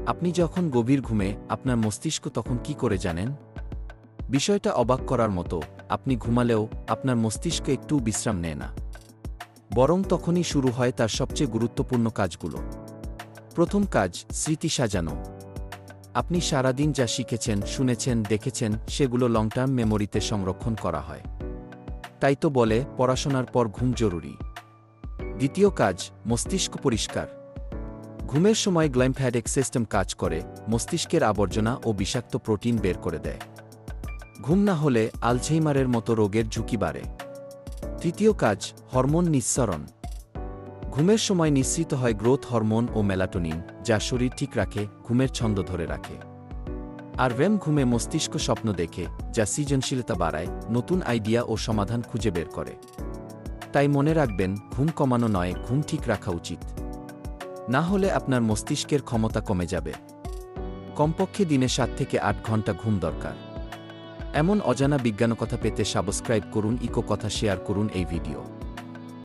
আপনি যখন গভীর ঘুমে, আপনার মস্তিষ্ক তখন কি করে জানেন? বিষয়টা অবাক করার মতো, আপনি ঘুমালেও আপনার মস্তিষ্ক একটুও বিশ্রাম নেয় না। বরং তখনই শুরু হয় তার সবচেয়ে গুরুত্বপূর্ণ কাজগুলো। প্রথম কাজ, স্মৃতি সাজানো। আপনি সারাদিন যা শিখেছেন, শুনেছেন, দেখেছেন, সেগুলো লং টার্ম মেমোরিতে সংরক্ষণ করা হয়। তাই তো বলে, পড়াশোনার পর ঘুম জরুরি। দ্বিতীয় কাজ, মস্তিষ্ক পরিষ্কার। ঘুমের সময় গ্লাইম্ফ্যাটিক সিস্টেম কাজ করে, মস্তিষ্কের আবর্জনা ও বিষাক্ত প্রোটিন বের করে দেয়। ঘুম না হলে আলঝেইমারের মতো রোগের ঝুঁকি বাড়ে। তৃতীয় কাজ, হরমোন নিঃসরণ। ঘুমের সময় নিঃসৃত হয় গ্রোথ হরমোন ও মেলাটোনিন, যা শরীর ঠিক রাখে, ঘুমের ছন্দ ধরে রাখে। আর REM ঘুমে মস্তিষ্ক স্বপ্ন দেখে, যা সৃজনশীলতা বাড়ায়, নতুন আইডিয়া ও সমাধান খুঁজে বের করে। তাই মনে রাখবেন, ঘুম কমানো নয়, ঘুম ঠিক রাখা উচিত। না হলে আপনার মস্তিষ্কের ক্ষমতা কমে যাবে। কমপক্ষে দিনে 7 থেকে 8 ঘন্টা ঘুম দরকার। এমন অজানা বিজ্ঞানকথা পেতে সাবস্ক্রাইব করুন, ইকো কথা শেয়ার করুন এই ভিডিও।